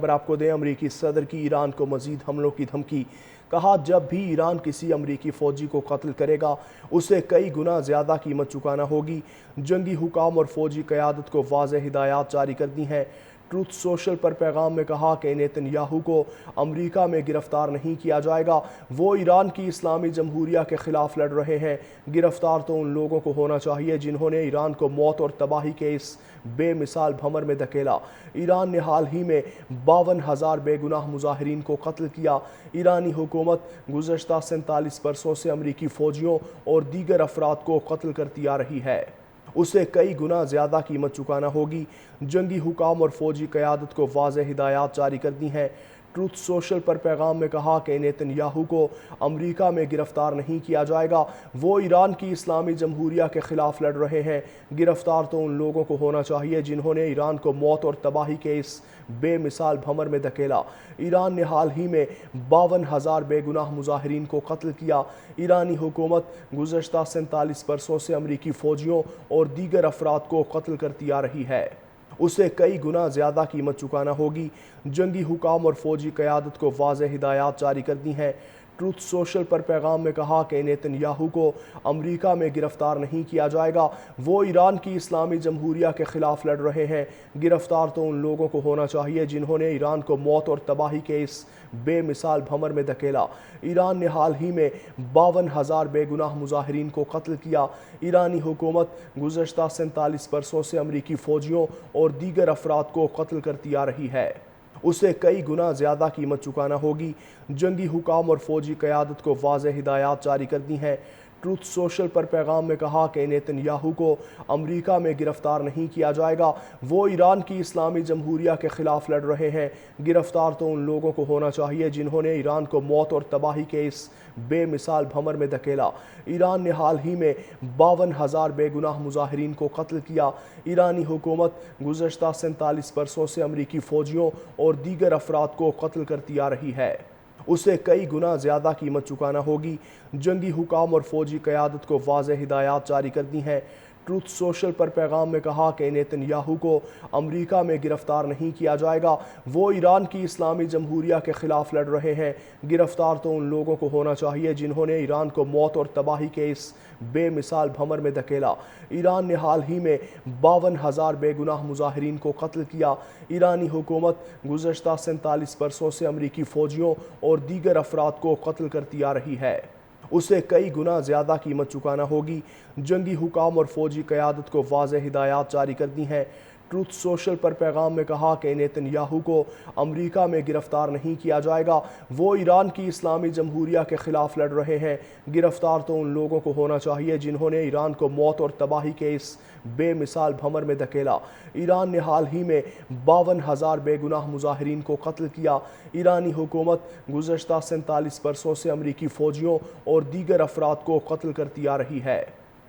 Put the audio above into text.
خبر آپ کو دیں، امریکی صدر کی ایران کو مزید حملوں کی دھمکی۔ کہا جب بھی ایران کسی امریکی فوجی کو قتل کرے گا اسے کئی گنا زیادہ قیمت چکانا ہوگی۔ جنگی حکام اور فوجی قیادت کو واضح ہدایات جاری کر دی ہیں۔ ٹروتھ سوشل پر پیغام میں کہا کہ نیتن یاہو کو امریکہ میں گرفتار نہیں کیا جائے گا، وہ ایران کی اسلامی جمہوریہ کے خلاف لڑ رہے ہیں۔ گرفتار تو ان لوگوں کو ہونا چاہیے جنہوں نے ایران کو موت اور تباہی کے اس بے مثال بھنور میں دھکیلا۔ ایران نے حال ہی میں 52,000 بے گناہ مظاہرین کو قتل کیا۔ ایرانی حکومت گزشتہ 47 برسوں سے امریکی فوجیوں اور دیگر افراد کو قتل کرتی آ رہی ہے، اسے کئی گنا زیادہ قیمت چکانا ہوگی۔ جنگی حکام اور فوجی قیادت کو واضح ہدایات جاری کر دی ہیں۔ ٹروتھ سوشل پر پیغام میں کہا کہ نیتن یاہو کو امریکہ میں گرفتار نہیں کیا جائے گا، وہ ایران کی اسلامی جمہوریہ کے خلاف لڑ رہے ہیں۔ گرفتار تو ان لوگوں کو ہونا چاہیے جنہوں نے ایران کو موت اور تباہی کے اس بے مثال بھنور میں دھکیلا۔ ایران نے حال ہی میں 52,000 بے گناہ مظاہرین کو قتل کیا۔ ایرانی حکومت گزشتہ 47 برسوں سے امریکی فوجیوں اور دیگر افراد کو قتل کرتی آ رہی ہے، اسے کئی گنا زیادہ قیمت چکانا ہوگی۔ جنگی حکام اور فوجی قیادت کو واضح ہدایات جاری کر دی ہیں۔ ٹروتھ سوشل پر پیغام میں کہا کہ نیتن یاہو کو امریکہ میں گرفتار نہیں کیا جائے گا، وہ ایران کی اسلامی جمہوریہ کے خلاف لڑ رہے ہیں۔ گرفتار تو ان لوگوں کو ہونا چاہیے جنہوں نے ایران کو موت اور تباہی کے اس بے مثال بھنور میں دھکیلا۔ ایران نے حال ہی میں 52,000 بے گناہ مظاہرین کو قتل کیا۔ ایرانی حکومت گزشتہ 47 برسوں سے امریکی فوجیوں اور دیگر افراد کو قتل کرتی آ رہی ہے، اسے کئی گنا زیادہ قیمت چکانا ہوگی۔ جنگی حکام اور فوجی قیادت کو واضح ہدایات جاری کر دی ہیں۔ ٹروتھ سوشل پر پیغام میں کہا کہ نیتن یاہو کو امریکہ میں گرفتار نہیں کیا جائے گا، وہ ایران کی اسلامی جمہوریہ کے خلاف لڑ رہے ہیں۔ گرفتار تو ان لوگوں کو ہونا چاہیے جنہوں نے ایران کو موت اور تباہی کے اس بے مثال بھنور میں دھکیلا۔ ایران نے حال ہی میں 52,000 بے گناہ مظاہرین کو قتل کیا۔ ایرانی حکومت گزشتہ 47 برسوں سے امریکی فوجیوں اور دیگر افراد کو قتل کرتی آ رہی ہے، اسے کئی گنا زیادہ قیمت چکانا ہوگی۔ جنگی حکام اور فوجی قیادت کو واضح ہدایات جاری کر دی ہیں۔ ٹروتھ سوشل پر پیغام میں کہا کہ نیتن یاہو کو امریکہ میں گرفتار نہیں کیا جائے گا، وہ ایران کی اسلامی جمہوریہ کے خلاف لڑ رہے ہیں۔ گرفتار تو ان لوگوں کو ہونا چاہیے جنہوں نے ایران کو موت اور تباہی کے اس بے مثال بھنور میں دھکیلا۔ ایران نے حال ہی میں 52,000 بے گناہ مظاہرین کو قتل کیا۔ ایرانی حکومت گزشتہ 47 برسوں سے امریکی فوجیوں اور دیگر افراد کو قتل کرتی آ رہی ہے، اسے کئی گنا زیادہ قیمت چکانا ہوگی۔ جنگی حکام اور فوجی قیادت کو واضح ہدایات جاری کر دی ہیں۔ ٹروتھ سوشل پر پیغام میں کہا کہ نیتن یاہو کو امریکہ میں گرفتار نہیں کیا جائے گا، وہ ایران کی اسلامی جمہوریہ کے خلاف لڑ رہے ہیں۔ گرفتار تو ان لوگوں کو ہونا چاہیے جنہوں نے ایران کو موت اور تباہی کے اس بے مثال بھنور میں دھکیلا۔ ایران نے حال ہی میں 52,000 بے گناہ مظاہرین کو قتل کیا۔ ایرانی حکومت گزشتہ 47 برسوں سے امریکی فوجیوں اور دیگر افراد کو قتل کرتی آ رہی ہے،